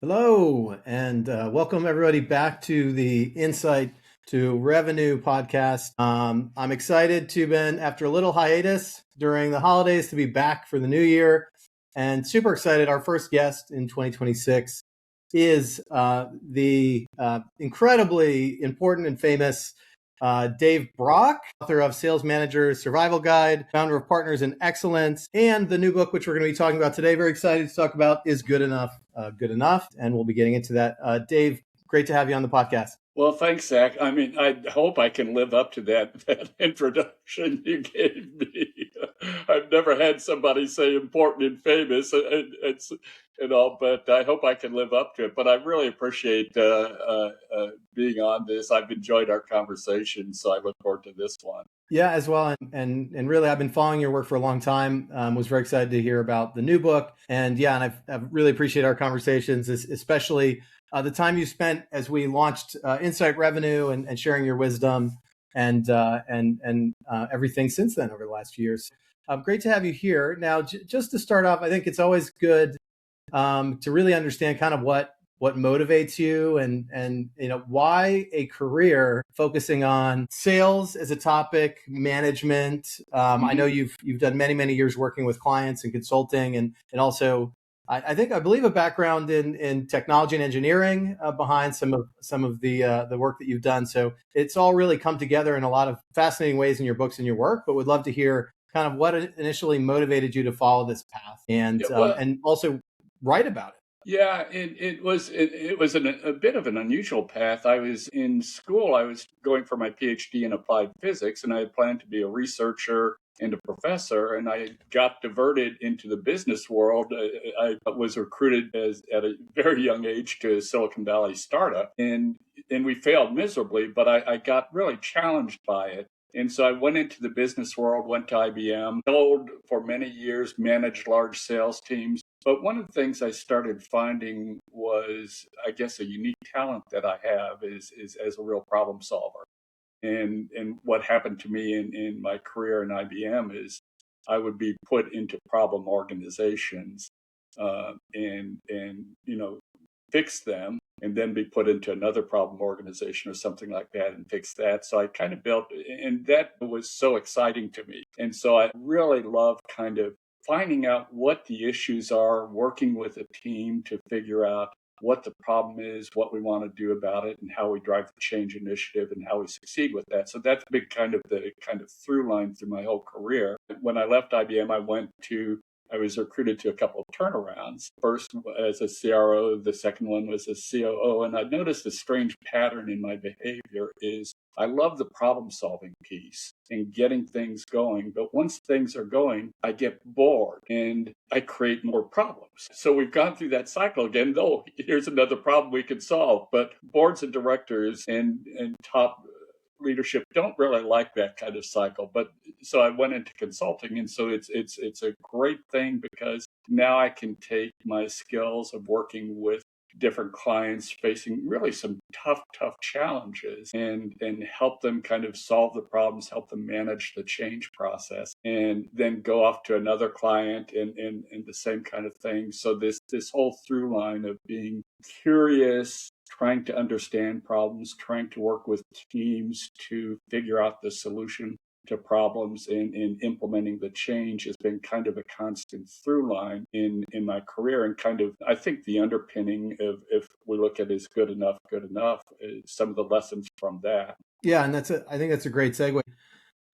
Hello, and welcome everybody back to the Insight to Revenue podcast. I'm excited to been after a little hiatus during the holidays to be back for the new year, and super excited. Our first guest in 2026 is the incredibly important and famous Dave Brock, author of Sales Manager's Survival Guide, founder of Partners in Excellence, and the new book, which we're going to be talking about today. Very excited to talk about Is Good Enough Good Enough? And we'll be getting into that. Dave, great to have you on the podcast. Well, thanks, Zach. I mean, I hope I can live up to that introduction you gave me. I've never had somebody say important and famous, but I hope I can live up to it. But I really appreciate being on this. I've enjoyed our conversation, so I look forward to this one. Yeah, as well. And really, I've been following your work for a long time. Was very excited to hear about the new book. And I've really appreciated our conversations, especially the time you spent as we launched Insight Revenue and sharing your wisdom and everything since then over the last few years. Great to have you here. Now, just to start off, I think it's always good to really understand kind of what motivates you and why a career focusing on sales as a topic, management. I know you've done many years working with clients and consulting, and also I believe a background in technology and engineering behind some of the work that you've done. So it's all really come together in a lot of fascinating ways in your books and your work. But would love to hear kind of what initially motivated you to follow this path and also write about it. Yeah, it was a bit of an unusual path. I was in school. I was going for my PhD in applied physics, and I had planned to be a researcher and a professor, and I got diverted into the business world. I was recruited at a very young age to a Silicon Valley startup, and we failed miserably, but I got really challenged by it. And so I went into the business world, went to IBM, sold for many years, managed large sales teams. But one of the things I started finding was, I guess, a unique talent that I have is as a real problem solver. And what happened to me in my career in IBM is I would be put into problem organizations and fix them, and then be put into another problem organization or something like that and fix that. So I kind of built, and that was so exciting to me. And so I really love kind of finding out what the issues are, working with a team to figure out what the problem is, what we want to do about it, and how we drive the change initiative and how we succeed with that. So that's been kind of the through line through my whole career. When I left IBM, I was recruited to a couple of turnarounds. First as a CRO, the second one was a COO. And I noticed a strange pattern in my behavior is I love the problem solving piece and getting things going. But once things are going, I get bored and I create more problems. So we've gone through that cycle again. Oh, here's another problem we can solve. But boards of directors and top leadership don't really like that kind of cycle. But so I went into consulting, and so it's a great thing because now I can take my skills of working with different clients facing really some tough challenges and help them kind of solve the problems, help them manage the change process, and then go off to another client and the same kind of thing. So this whole through line of being curious, trying to understand problems, trying to work with teams to figure out the solution to problems and implementing the change has been kind of a constant through line in my career, and kind of, I think, the underpinning of, if we look at is good enough, some of the lessons from that. Yeah, and I think that's a great segue.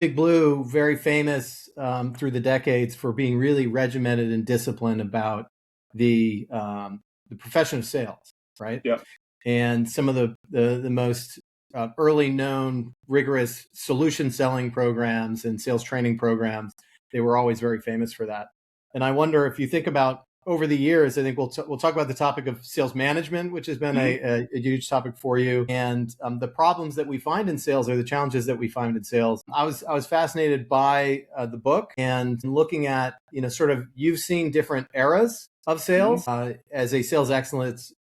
Big Blue, very famous through the decades for being really regimented and disciplined about the profession of sales, right? Yeah. And some of the most early known rigorous solution selling programs and sales training programs, they were always very famous for that. And I wonder if you think about over the years, I think we'll talk about the topic of sales management, which has been a huge topic for you, and the problems that we find in sales or the challenges that we find in sales. I was fascinated by the book and looking at sort of you've seen different eras of sales as a sales excellence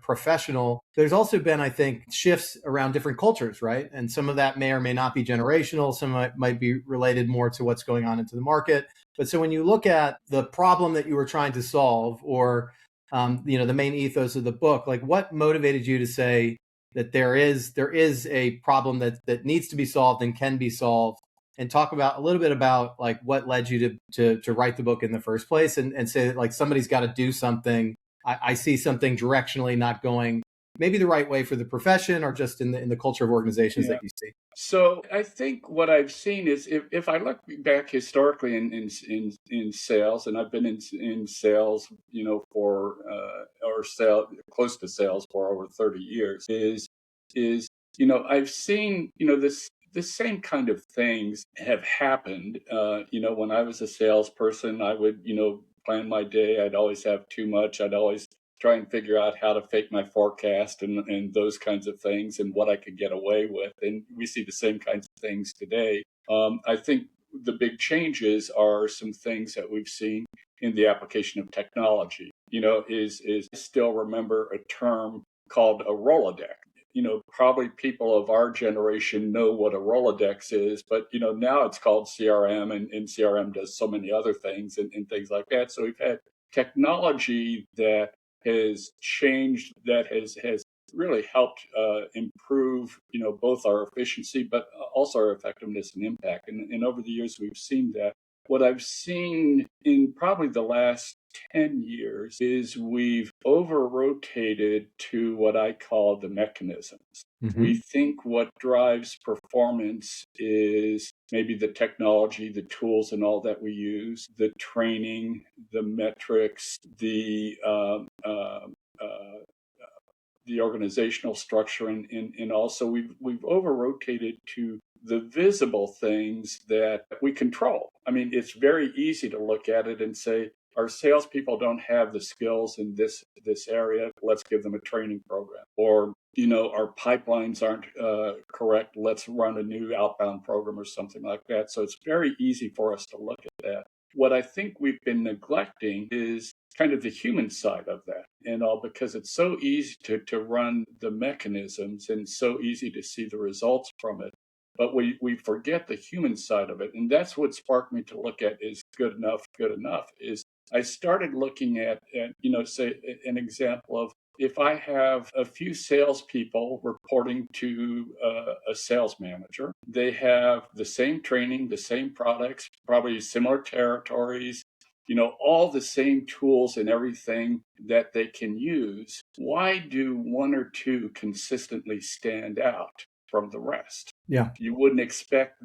professional. There's also been, I think, shifts around different cultures, right? And some of that may or may not be generational. Some might be related more to what's going on into the market. But so when you look at the problem that you were trying to solve, or the main ethos of the book. Like, what motivated you to say that there is a problem that needs to be solved and can be solved, and talk about a little bit about like what led you to write the book in the first place, and say that like somebody's got to do something. I see something directionally not going maybe the right way for the profession, or just in the culture of organizations that you see. So I think what I've seen is if I look back historically in sales, and I've been in sales, for or sale close to sales for over 30 years, is I've seen the same kind of things have happened. When I was a salesperson, I would plan my day. I'd always have too much. I'd always try and figure out how to fake my forecast and those kinds of things and what I could get away with. And we see the same kinds of things today. I think the big changes are some things that we've seen in the application of technology. Is I still remember a term called a Rolodex. Probably people of our generation know what a Rolodex is, but now it's called CRM, and CRM does so many other things and things like that. So we've had technology that has changed, that has really helped improve, both our efficiency, but also our effectiveness and impact. And over the years, we've seen that. What I've seen in probably the last 10 years is we've over rotated to what I call the mechanisms. Mm-hmm. We think what drives performance is maybe the technology, the tools and all that we use, the training, the metrics, the organizational structure, and also we've over rotated to the visible things that we control. I mean, it's very easy to look at it and say, our salespeople don't have the skills in this area. Let's give them a training program. Or, our pipelines aren't correct. Let's run a new outbound program or something like that. So it's very easy for us to look at that. What I think we've been neglecting is kind of the human side of that, and all, because it's so easy to run the mechanisms and so easy to see the results from it. But we forget the human side of it. And that's what sparked me to look at is good enough, is I started looking at say an example of, if I have a few salespeople reporting to a sales manager, they have the same training, the same products, probably similar territories, all the same tools and everything that they can use. Why do one or two consistently stand out from the rest? Yeah. You wouldn't expect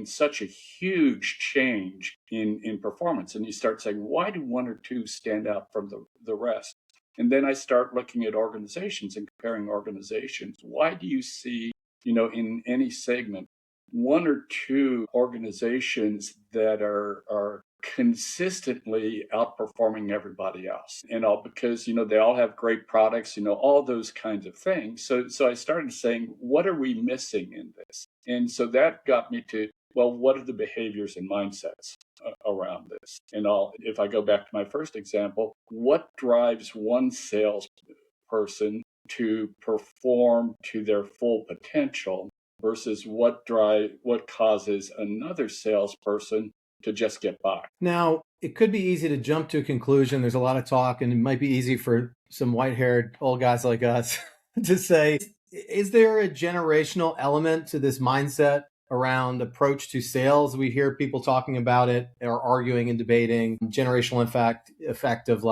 such a huge change in performance. And you start saying, why do one or two stand out from the rest? And then I start looking at organizations and comparing organizations. Why do you see, in any segment, one or two organizations that are consistently outperforming everybody else, and all because they all have great products, all those kinds of things. So I started saying, what are we missing in this? And so that got me to, well, what are the behaviors and mindsets around this? And if I go back to my first example, what drives one salesperson to perform to their full potential versus what causes another salesperson to just get by? Now, it could be easy to jump to a conclusion. There's a lot of talk, and it might be easy for some white-haired old guys like us to say, is there a generational element to this mindset around approach to sales? We hear people talking about it or arguing and debating generational effect of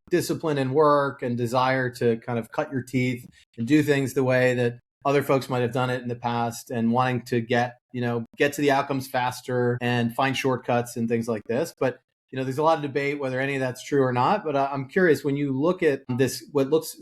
discipline and work and desire to kind of cut your teeth and do things the way that other folks might have done it in the past, and wanting to get to the outcomes faster and find shortcuts and things like this. But there's a lot of debate whether any of that's true or not. But I'm curious, when you look at this,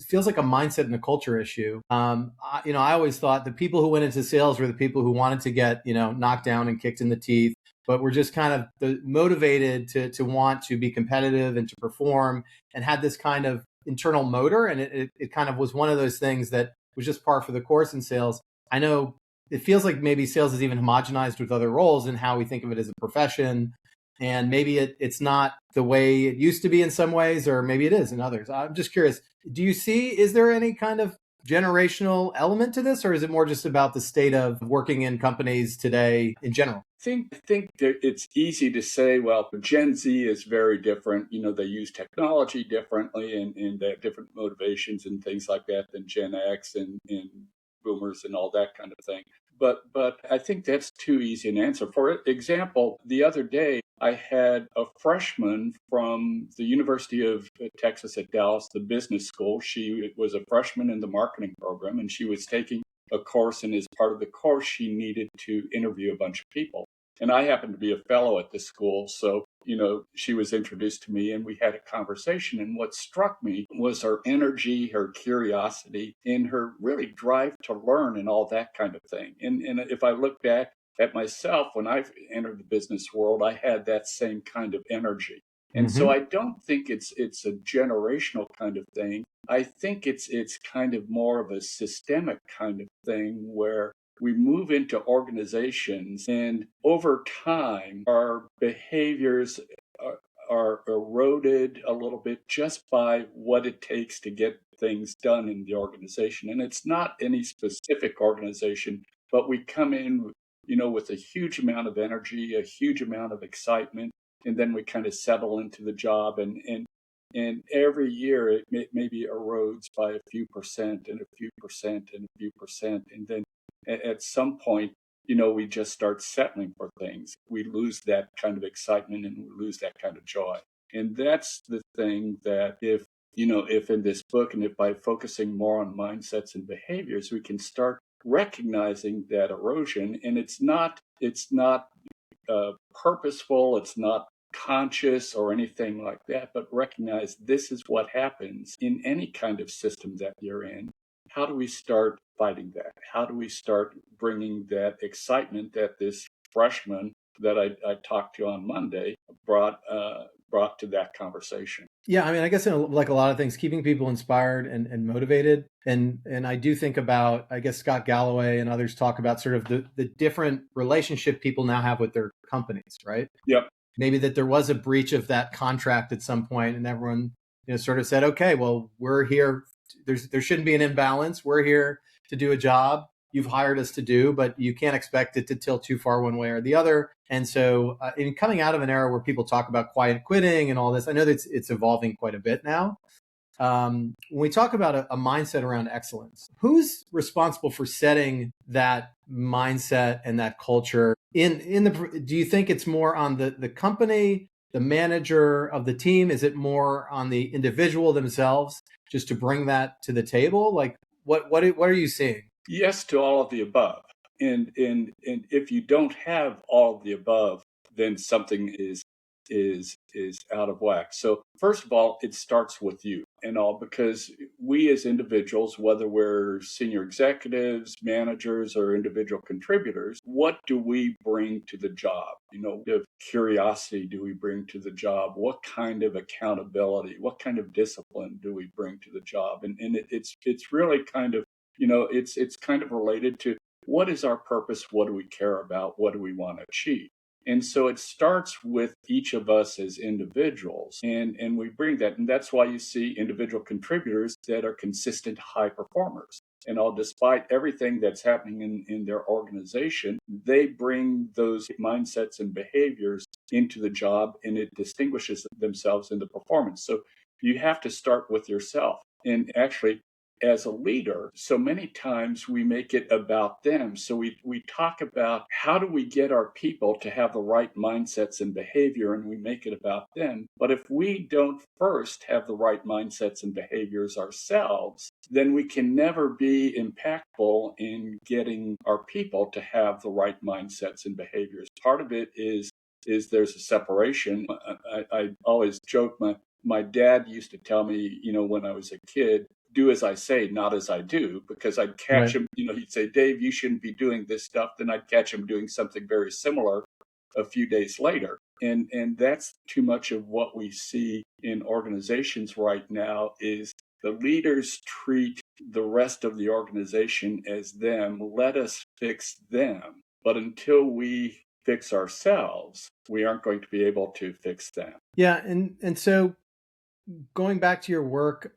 feels like a mindset and a culture issue. I always thought the people who went into sales were the people who wanted to get knocked down and kicked in the teeth, but were just kind of motivated to want to be competitive and to perform, and had this kind of internal motor. And it kind of was one of those things that was just par for the course in sales. I know it feels like maybe sales is even homogenized with other roles and how we think of it as a profession. And maybe it's not the way it used to be in some ways, or maybe it is in others. I'm just curious, is there any kind of generational element to this, or is it more just about the state of working in companies today in general? think that it's easy to say, well, Gen Z is very different. They use technology differently, and they have different motivations and things like that than Gen X and boomers and all that kind of thing. But I think that's too easy an answer. For example, the other day I had a freshman from the University of Texas at Dallas, the business school. She was a freshman in the marketing program, and she was taking a course, and as part of the course, she needed to interview a bunch of people. And I happened to be a fellow at the school, so she was introduced to me, and we had a conversation. And what struck me was her energy, her curiosity, and her really drive to learn, and all that kind of thing. And if I look back at myself when I entered the business world, I had that same kind of energy. And so Mm-hmm. I don't think it's a generational kind of thing. I think it's kind of more of a systemic kind of thing where we move into organizations, and over time our behaviors are eroded a little bit just by what it takes to get things done in the organization. And it's not any specific organization, but we come in with a huge amount of energy, a huge amount of excitement, and then we kind of settle into the job, and every year it maybe erodes by a few percent and a few percent and a few percent. And then at some point, we just start settling for things. We lose that kind of excitement, and we lose that kind of joy. And that's the thing that if in this book, and if by focusing more on mindsets and behaviors, we can start recognizing that erosion. And it's not purposeful, it's not conscious or anything like that, but recognize this is what happens in any kind of system that you're in. How do we start fighting that? How do we start bringing that excitement that this freshman that I talked to on Monday brought to that conversation? Yeah, I mean, I guess like a lot of things, keeping people inspired and motivated. And I do think about, I guess Scott Galloway and others talk about sort of the different relationship people now have with their companies, right? Yep. Maybe that there was a breach of that contract at some point, and everyone sort of said, okay, well, we're here. There shouldn't be an imbalance. We're here to do a job you've hired us to do, but you can't expect it to tilt too far one way or the other. And so in coming out of an era where people talk about quiet quitting and all this, I know that it's evolving quite a bit now. When we talk about a mindset around excellence, who's responsible for setting that mindset and that culture do you think it's more on the company, the manager of the team? Is it more on the individual themselves just to bring that to the table? Like what are you seeing? Yes to all of the above. And if you don't have all of the above, then something is out of whack. So first of all, it starts with you and all, because we as individuals, whether we're senior executives, managers, or individual contributors, what do we bring to the job? What kind of curiosity do we bring to the job? What kind of accountability, what kind of discipline do we bring to the job? And it's really kind of, it's kind of related to what is our purpose? What do we care about? What do we want to achieve? And so it starts with each of us as individuals, and we bring that. And that's why you see individual contributors that are consistent high performers. And all, despite everything that's happening in their organization, they bring those mindsets and behaviors into the job, and it distinguishes themselves in the performance. So you have to start with yourself. And actually, as a leader, so many times we make it about them. So we talk about how do we get our people to have the right mindsets and behavior, and we make it about them. But if we don't first have the right mindsets and behaviors ourselves, then we can never be impactful in getting our people to have the right mindsets and behaviors. Part of it is there's a separation. I always joke, my dad used to tell me, when I was a kid, do as I say, not as I do, because I'd catch Right. him, he'd say, Dave, you shouldn't be doing this stuff. Then I'd catch him doing something very similar a few days later. And that's too much of what we see in organizations right now is the leaders treat the rest of the organization as them. Let us fix them. But until we fix ourselves, we aren't going to be able to fix them. Yeah. And so going back to your work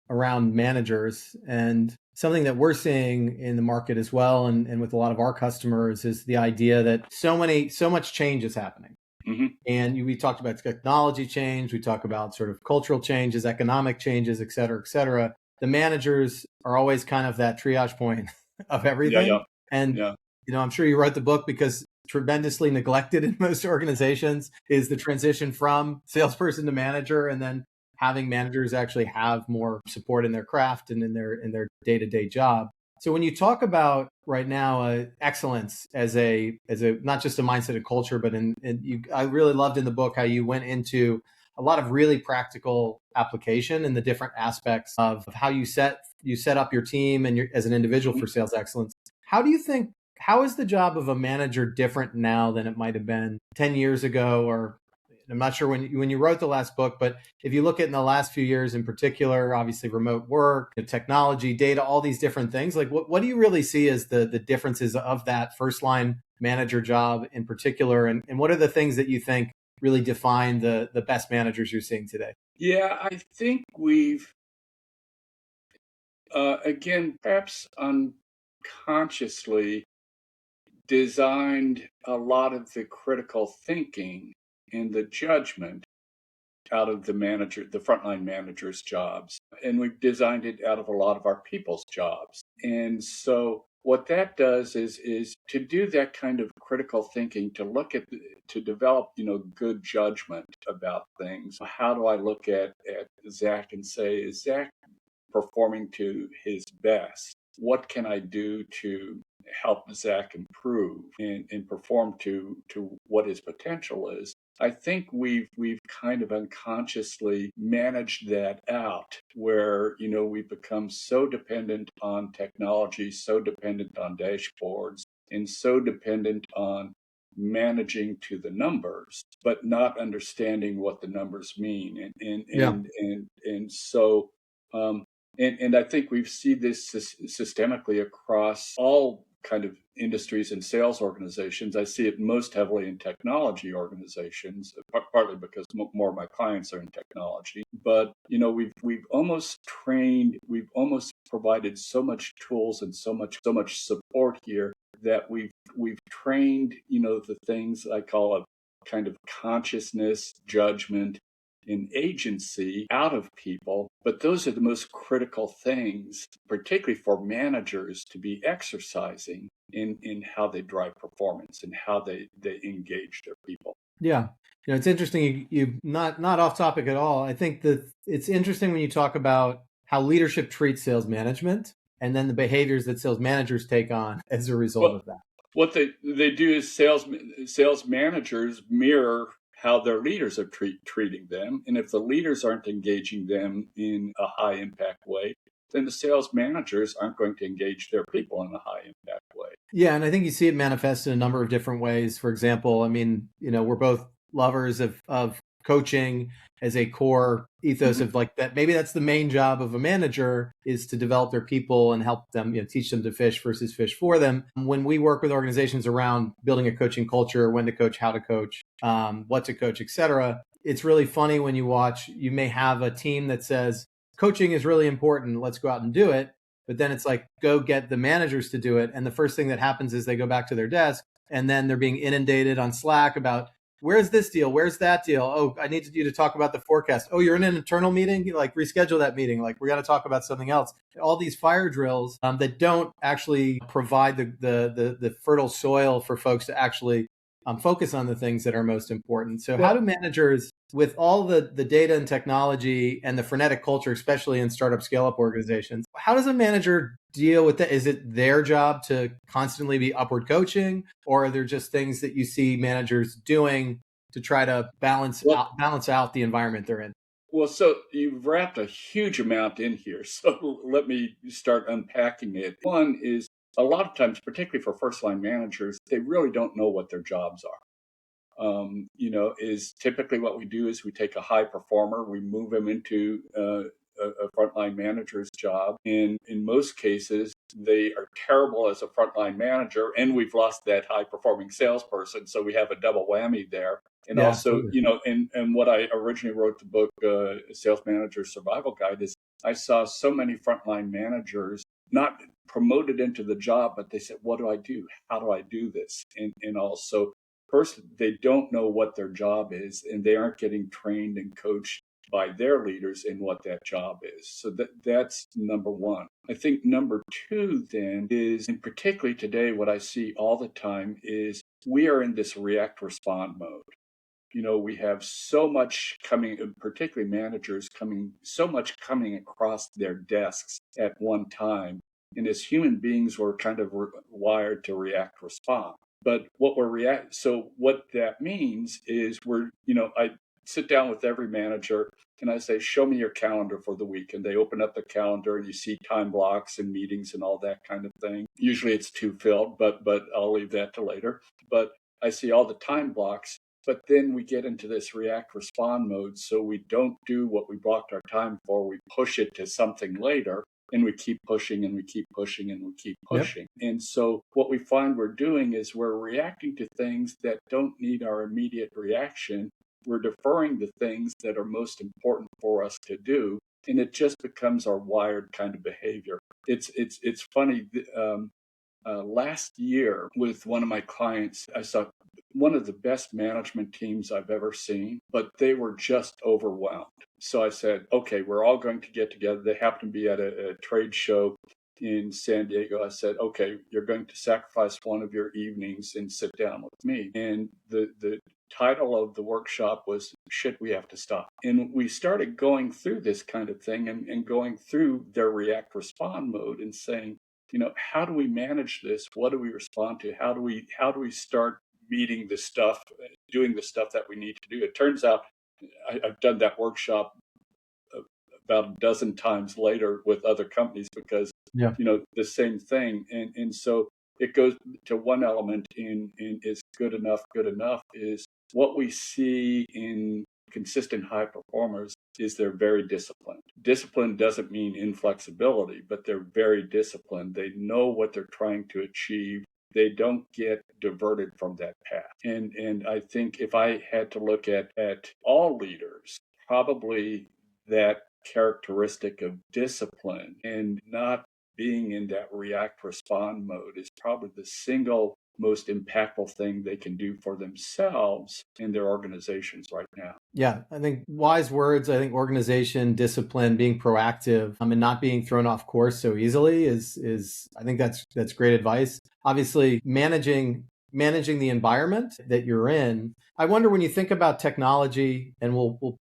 around managers and something that we're seeing in the market as well, and with a lot of our customers, is the idea that so much change is happening. Hmm. And we talked about technology change, we talk about sort of cultural changes, economic changes, et cetera, et cetera. The managers are always kind of that triage point of Yeah, everything. yeah, And, yeah. I'm sure you wrote the book because tremendously neglected in most organizations is the transition from salesperson to manager, and then having managers actually have more support in their craft and in their day-to-day job. So when you talk about right now excellence as a not just a mindset and culture, but I really loved in the book how you went into a lot of really practical application in the different aspects of how you set up your team and as an individual Mhm. for sales excellence. How do you think how is the job of a manager different now than it might have been 10 years ago? Or I'm not sure when you wrote the last book, but if you look at in the last few years in particular, obviously remote work, technology, data, all these different things, like what do you really see as the differences of that first line manager job in particular? And what are the things that you think really define the best managers you're seeing today? Yeah, I think we've, again, perhaps unconsciously designed a lot of the critical thinking and the judgment out of the frontline manager's jobs. And we've designed it out of a lot of our people's jobs. And so what that does is to do that kind of critical thinking, to to develop, good judgment about things. How do I look at Zach and say, is Zach performing to his best? What can I do to help Zach improve and perform to what his potential is? I think we've kind of unconsciously managed that out where, we've become so dependent on technology, so dependent on dashboards, and so dependent on managing to the numbers, but not understanding what the numbers mean. Yeah. And so um, and I think we've seen this systemically across all kind of industries and sales organizations. I see it most heavily in technology organizations, partly because more of my clients are in technology. But we've almost provided so much tools and so much support here that we've trained, the things I call a kind of consciousness, judgment, an agency out of people, but those are the most critical things, particularly for managers to be exercising in how they drive performance and how they engage their people. Yeah. It's interesting. You not off topic at all. I think that it's interesting when you talk about how leadership treats sales management and then the behaviors that sales managers take on as a result Well, of that. what they do is sales managers mirror how their leaders are treating them, and if the leaders aren't engaging them in a high impact way, then the sales managers aren't going to engage their people in a high impact way. Yeah, and I think you see it manifest in a number of different ways. For example, I mean, we're both lovers of coaching as a core ethos Mhm. of like that. Maybe that's the main job of a manager is to develop their people and help them, teach them to fish versus fish for them. When we work with organizations around building a coaching culture, when to coach, how to coach, what to coach, et cetera, it's really funny when you watch, you may have a team that says, coaching is really important. Let's go out and do it. But then it's like, go get the managers to do it. And the first thing that happens is they go back to their desk and then they're being inundated on Slack about where's this deal? Where's that deal? Oh, I need you to talk about the forecast. Oh, you're in an internal meeting? Like reschedule that meeting. Like we got to talk about something else. All these fire drills that don't actually provide the fertile soil for folks to actually focus on the things that are most important. So how do Well, managers, with all the data and technology and the frenetic culture, especially in startup scale up organizations, how does a manager deal with that? Is it their job to constantly be upward coaching, or are there just things that you see managers doing to try to well, balance out the environment they're in? well. So you've wrapped a huge amount in here. So let me start unpacking it. One is a lot of times, particularly for first line managers, they really don't know what their jobs are. Is typically what we do is we take a high performer, we move them into a frontline manager's job. And in most cases, they are terrible as a frontline manager, and we've lost that high performing salesperson. So we have a double whammy there. And Yeah, also, absolutely. and what I originally wrote the book, Sales Manager Survival Guide, is I saw so many frontline managers, not promoted into the job, but they said, what do I do? How do I do this? And also, first, they don't know what their job is, and they aren't getting trained and coached by their leaders in what that job is. So that's number one. I think number two then is, and particularly today, what I see all the time is we are in this react respond mode. We have so much coming, particularly managers coming, so much coming across their desks at one time. And as human beings, we're kind of wired to react respond. But so what that means is I sit down with every manager and I say, show me your calendar for the week. And they open up the calendar and you see time blocks and meetings and all that kind of thing. Usually it's too filled, but I'll leave that to later. But I see all the time blocks. But then we get into this react respond mode. So we don't do what we blocked our time for. We push it to something later. And we keep pushing and we keep pushing and we keep pushing. Yep. And so what we find we're doing is we're reacting to things that don't need our immediate reaction. We're deferring the things that are most important for us to do. And it just becomes our wired kind of behavior. It's funny. Last year with one of my clients, I saw one of the best management teams I've ever seen, but they were just overwhelmed. So I said, okay, we're all going to get together. They happened to be at a trade show in San Diego. I said, okay, you're going to sacrifice one of your evenings and sit down with me. And the title of the workshop was Shit, We Have to Stop. And we started going through this kind of thing and going through their react respond mode and saying, how do we manage this? What do we respond to? How do we start meeting the stuff, doing the stuff that we need to do? It turns out I've done that workshop about a dozen times later with other companies because, the same thing. And so it goes to one element in is good enough is what we see in consistent high performers is they're very disciplined. Discipline doesn't mean inflexibility, but they're very disciplined. They know what they're trying to achieve. They don't get diverted from that path. And I think if I had to look at all leaders, probably that characteristic of discipline and not being in that react respond mode is probably the single most impactful thing they can do for themselves in their organizations right now. Yeah, I think wise words. I think organization, discipline, being proactive, and not being thrown off course so easily is I think that's great advice. Obviously, managing the environment that you're in. I wonder when you think about technology, and we'll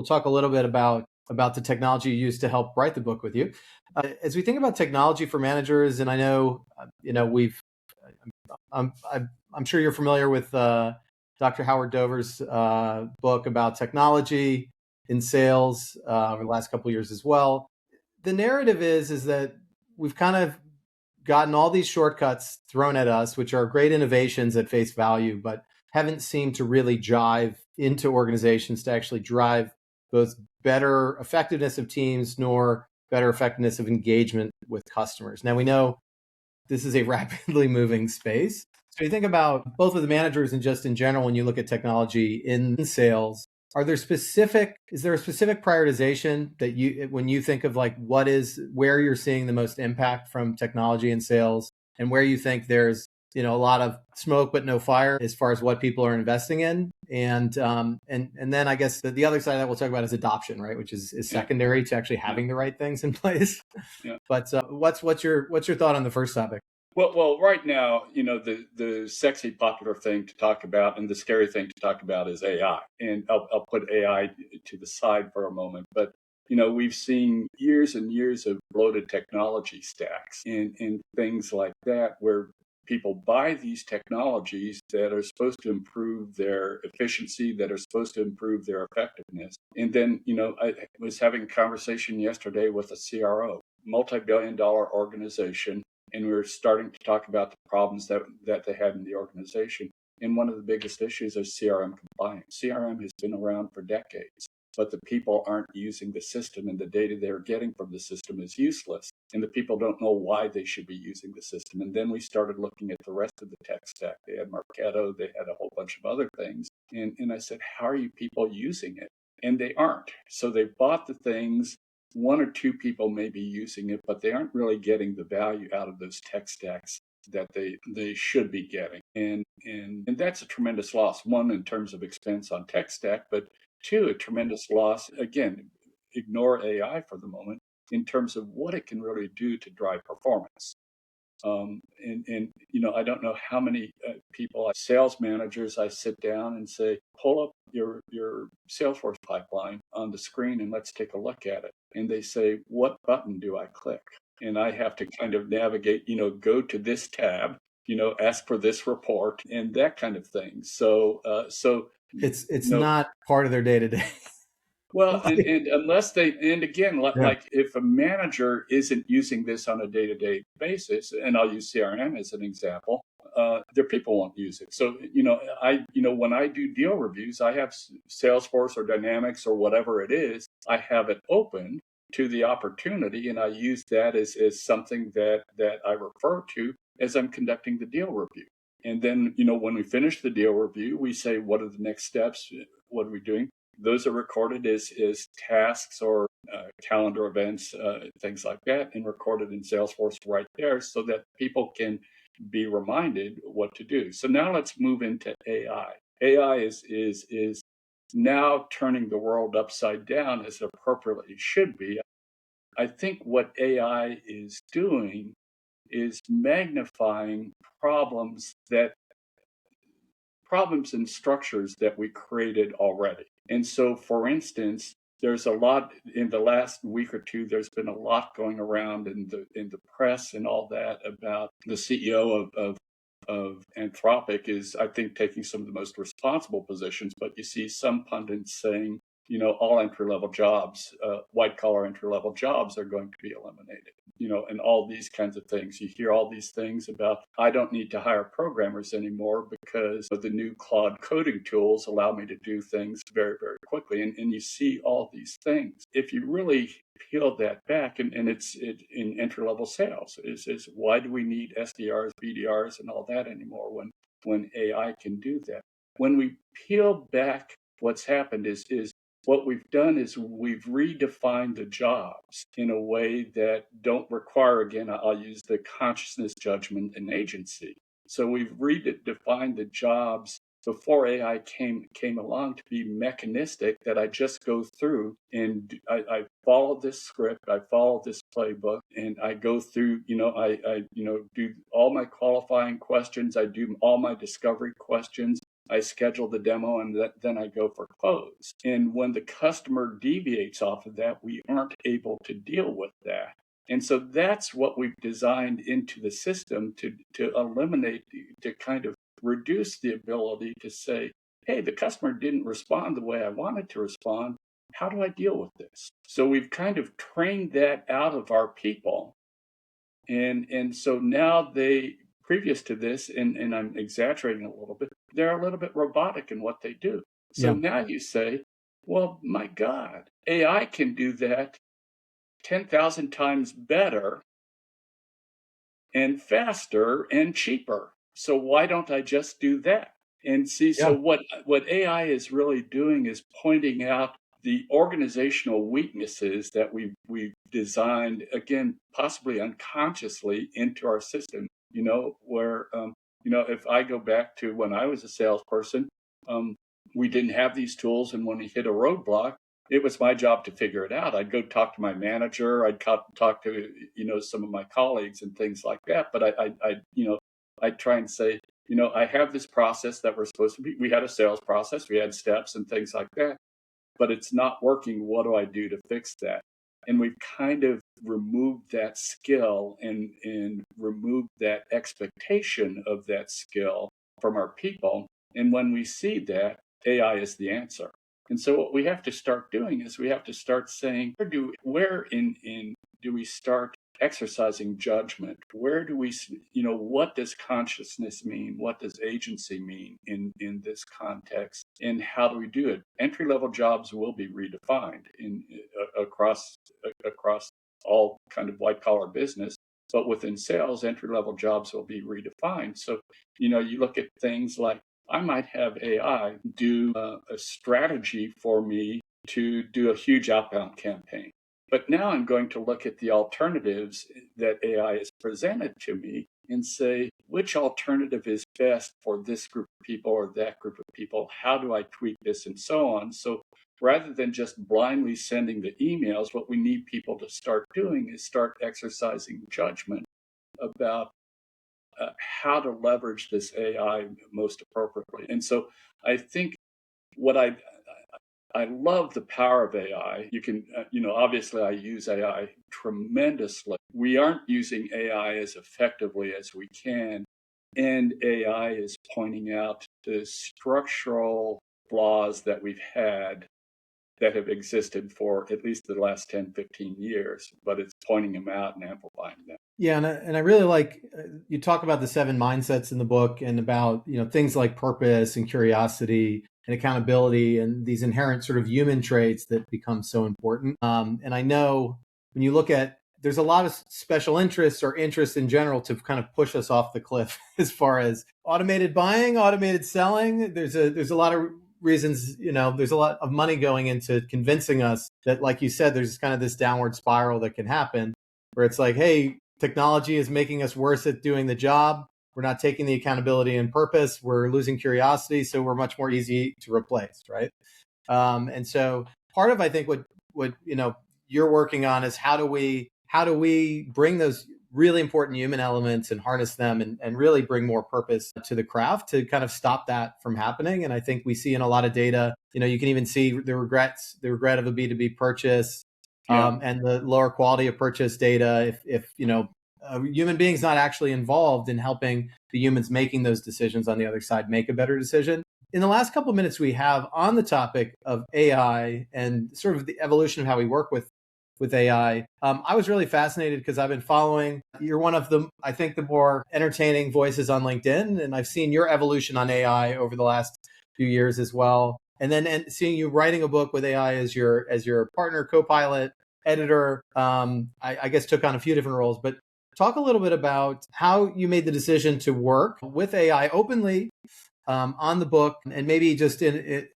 talk a little bit about the technology you used to help write the book with you. As we think about technology for managers, and I know we've. I'm sure you're familiar with Dr. Howard Dover's book about technology in sales over the last couple of years as well. The narrative is that we've kind of gotten all these shortcuts thrown at us, which are great innovations at face value, but haven't seemed to really jive into organizations to actually drive both better effectiveness of teams nor better effectiveness of engagement with customers. Now we know this is a rapidly moving space. So you think about both with the managers and just in general, when you look at technology in sales, is there a specific prioritization that when you think of like where you're seeing the most impact from technology in sales and where you think there's, a lot of smoke, but no fire as far as what people are investing in. And then I guess the other side that we'll talk about is adoption, right? Which is secondary to actually having the right things in place. Yeah. But what's your thought on the first topic? Well, right now, the sexy popular thing to talk about and the scary thing to talk about is AI. And I'll put AI to the side for a moment. But, we've seen years and years of bloated technology stacks and things like that where people buy these technologies that are supposed to improve their efficiency, that are supposed to improve their effectiveness. And then, I was having a conversation yesterday with a CRO, multi-billion-dollar organization. And we were starting to talk about the problems that they had in the organization. And one of the biggest issues is CRM compliance. CRM has been around for decades, but the people aren't using the system and the data they're getting from the system is useless. And the people don't know why they should be using the system. And then we started looking at the rest of the tech stack. They had Marketo, they had a whole bunch of other things. And I said, how are you people using it? And they aren't. So they bought the things one or two people may be using it, but they aren't really getting the value out of those tech stacks that they should be getting. And that's a tremendous loss, one, in terms of expense on tech stack, but two, a tremendous loss, again, ignore AI for the moment, in terms of what it can really do to drive performance. And I don't know how many people, sales managers, I sit down and say, pull up your Salesforce pipeline on the screen and let's take a look at it. And they say, what button do I click? And I have to kind of navigate, go to this tab, ask for this report and that kind of thing. So it's not part of their day to day. Well, and unless and again, Yeah. like if a manager isn't using this on a day-to-day basis, and I'll use CRM as an example, their people won't use it. So, when I do deal reviews, I have Salesforce or Dynamics or whatever it is, I have it open to the opportunity, and I use that as something that I refer to as I'm conducting the deal review. And then, when we finish the deal review, we say, what are the next steps? What are we doing? Those are recorded as tasks or calendar events, things like that, and recorded in Salesforce right there so that people can be reminded what to do. So now let's move into AI. AI is now turning the world upside down, as it appropriately should be. I think what AI is doing is magnifying problems and structures that we created already. And so, for instance, there's a lot in the last week or two, there's been a lot going around in the press and all that about the CEO of Anthropic is, I think, taking some of the most responsible positions. But you see some pundits saying, all entry-level jobs, white-collar entry-level jobs are going to be eliminated, and all these kinds of things. You hear all these things about, I don't need to hire programmers anymore because the new Claude coding tools allow me to do things very, very quickly. And you see all these things. If you really peel that back, and it's in entry-level sales, is why do we need SDRs, BDRs, and all that anymore when AI can do that? When we peel back, what's happened is what we've done is we've redefined the jobs in a way that don't require, again, I'll use the consciousness, judgment, and agency. So we've redefined the jobs before AI came along to be mechanistic, that I just go through and I follow this script, I follow this playbook, and I go through, I do all my qualifying questions, I do all my discovery questions, I schedule the demo, and then I go for close. And when the customer deviates off of that, we aren't able to deal with that. And so that's what we've designed into the system to eliminate, to kind of reduce the ability to say, hey, the customer didn't respond the way I wanted to respond. How do I deal with this? So we've kind of trained that out of our people. And so now previous to this, and I'm exaggerating a little bit, they're a little bit robotic in what they do. So now you say, well, my God, AI can do that 10,000 times better and faster and cheaper. So why don't I just do that? And see, so what AI is really doing is pointing out the organizational weaknesses that we've designed, again, possibly unconsciously, into our system. Where if I go back to when I was a salesperson, we didn't have these tools, and when we hit a roadblock, it was my job to figure it out. I'd go talk to my manager. I'd talk to some of my colleagues and things like that. But I'd try and say, I have this process that we're supposed to be. We had a sales process. We had steps and things like that. But it's not working. What do I do to fix that? And we've kind of removed that skill and removed that expectation of that skill from our people. And when we see that, AI is the answer. And so what we have to start doing is we have to start saying, where in do we start exercising judgment? Where do we, what does consciousness mean? What does agency mean in this context? And how do we do it? Entry-level jobs will be redefined across all kind of white-collar business. But within sales, entry-level jobs will be redefined. So, you look at things like, I might have AI do a strategy for me to do a huge outbound campaign. But now I'm going to look at the alternatives that AI has presented to me and say, which alternative is best for this group of people or that group of people? How do I tweak this and so on? So rather than just blindly sending the emails, what we need people to start doing is start exercising judgment about how to leverage this AI most appropriately. And so I think what I love the power of AI. You can, obviously I use AI tremendously. We aren't using AI as effectively as we can. And AI is pointing out the structural flaws that we've had that have existed for at least the last 10, 15 years, but it's pointing them out and amplifying them. Yeah, and I really like you talk about the 7 mindsets in the book and about things like purpose and curiosity and accountability and these inherent sort of human traits that become so important. And I know when you look at there's a lot of special interests or interest in general to kind of push us off the cliff as far as automated buying, automated selling. There's a lot of reasons, there's a lot of money going into convincing us that, like you said, there's kind of this downward spiral that can happen where it's like, hey, technology is making us worse at doing the job. We're not taking the accountability and purpose. We're losing curiosity, so we're much more easy to replace, right? And so part of I think what you're working on is how do we bring those really important human elements and harness them and really bring more purpose to the craft to kind of stop that from happening. And I think we see in a lot of data, you can even see the regret of a B2B purchase, and the lower quality of purchase data if a human being's not actually involved in helping the humans making those decisions on the other side make a better decision. In the last couple of minutes we have on the topic of AI and sort of the evolution of how we work with AI, I was really fascinated because I've been following. You're one of the, I think, the more entertaining voices on LinkedIn, and I've seen your evolution on AI over the last few years as well. And then seeing you writing a book with AI as your partner, co-pilot, editor, I guess took on a few different roles. But talk a little bit about how you made the decision to work with AI openly on the book, and maybe just in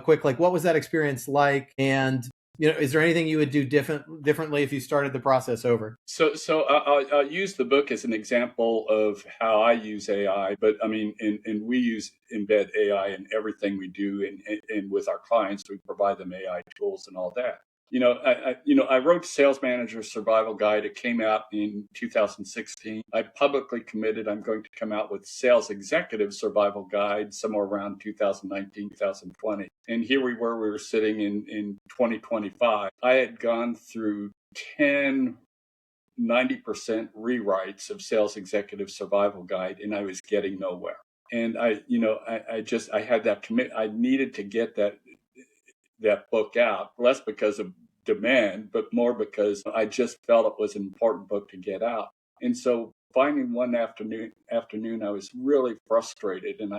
quick, like, what was that experience like? And is there anything you would do differently if you started the process over? So I'll use the book as an example of how I use AI, but I mean, and we embed AI in everything we do, and with our clients, we provide them AI tools and all that. I wrote Sales Manager's Survival Guide. It came out in 2016. I publicly committed I'm going to come out with Sales Executive Survival Guide somewhere around 2019, 2020. And here we were sitting in 2025. I had gone through 10 90% rewrites of Sales Executive Survival Guide, and I was getting nowhere. And I had that commit. I needed to get that book out, less because of demand, but more because I just felt it was an important book to get out. And so finding one afternoon, I was really frustrated, and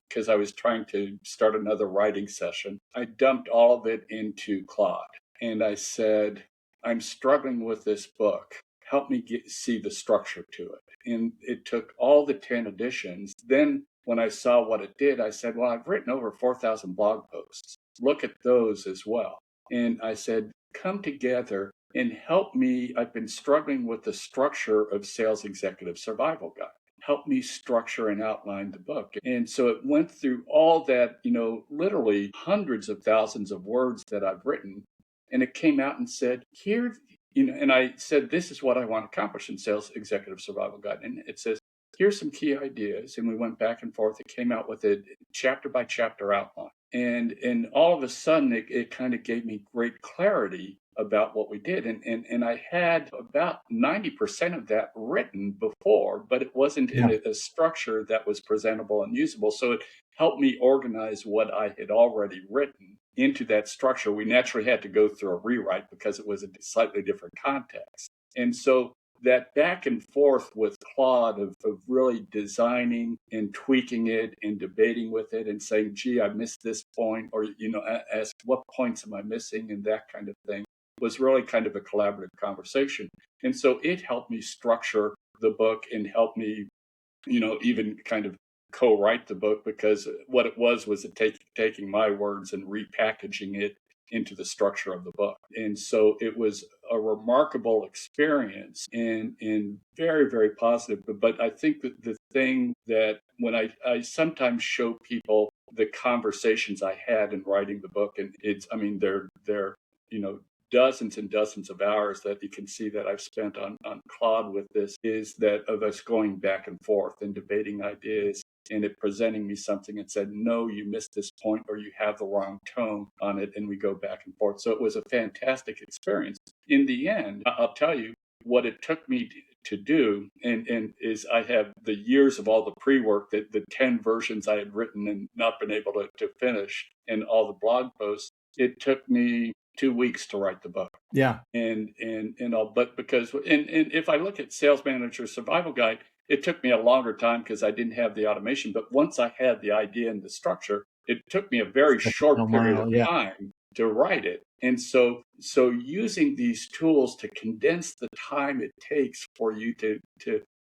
because I was trying to start another writing session, I dumped all of it into Claude. And I said, I'm struggling with this book. Help me see the structure to it. And it took all the 10 editions. Then when I saw what it did, I said, well, I've written over 4,000 blog posts. Look at those as well. And I said, come together and help me. I've been struggling with the structure of Sales Executive Survival Guide. Help me structure and outline the book. And so it went through all that, literally hundreds of thousands of words that I've written. And it came out and said, here, and I said, this is what I want to accomplish in Sales Executive Survival Guide. And it says, here's some key ideas. And we went back and forth. It came out with a chapter by chapter outline. And all of a sudden, it kind of gave me great clarity about what we did. And I had about 90% of that written before, but it wasn't in a structure that was presentable and usable. So it helped me organize what I had already written into that structure. We naturally had to go through a rewrite because it was a slightly different context. And so that back and forth with Claude of really designing and tweaking it and debating with it and saying, gee, I missed this point, or, ask what points am I missing, and that kind of thing was really kind of a collaborative conversation. And so it helped me structure the book and helped me, even kind of co-write the book, because what it was it taking my words and repackaging it into the structure of the book. And so it was a remarkable experience and very, very positive. But I think that the thing that when I sometimes show people the conversations I had in writing the book, and they're dozens and dozens of hours that you can see that I've spent on Claude with this, is that of us going back and forth and debating ideas and it presenting me something and said, no, you missed this point or you have the wrong tone on it. And we go back and forth. So it was a fantastic experience. In the end, I'll tell you what it took me to do, and is I have the years of all the pre-work, that the 10 versions I had written and not been able to finish, and all the blog posts. It took me 2 weeks to write the book. Yeah. And all, but because, and if I look at Sales Manager Survival Guide, it took me a longer time because I didn't have the automation. But once I had the idea and the structure, it took me a very short period of time to write it. And so using these tools to condense the time it takes for you to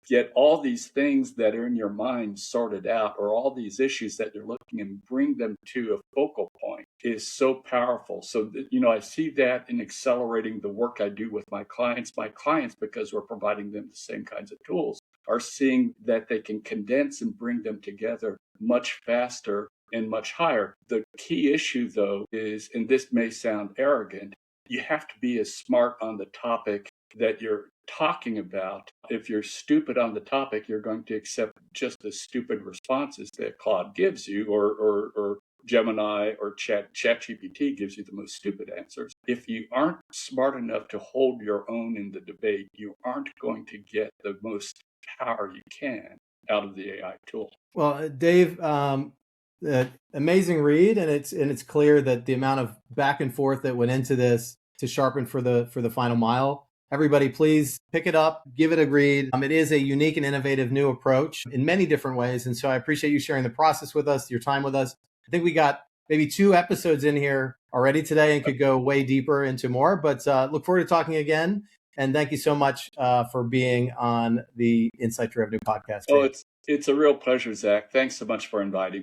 get all these things that are in your mind sorted out, or all these issues that you're looking, and bring them to a focal point, is so powerful. So, I see that in accelerating the work I do with my clients. My clients, because we're providing them the same kinds of tools, are seeing that they can condense and bring them together much faster and much higher. The key issue, though, is, and this may sound arrogant, you have to be as smart on the topic that you're talking about. If you're stupid on the topic, you're going to accept just the stupid responses that Claude gives you, or Gemini or ChatGPT gives you the most stupid answers. If you aren't smart enough to hold your own in the debate, you aren't going to get the most power you can out of the AI tool. Well, Dave, amazing read, and it's clear that the amount of back and forth that went into this to sharpen for the final mile. Everybody, please pick it up, give it a read. It is a unique and innovative new approach in many different ways. And so I appreciate you sharing the process with us, your time with us. I think we got maybe 2 episodes in here already today and could go way deeper into more, but look forward to talking again. And thank you so much for being on the Insight to Revenue podcast. Oh, it's a real pleasure, Zach. Thanks so much for inviting me.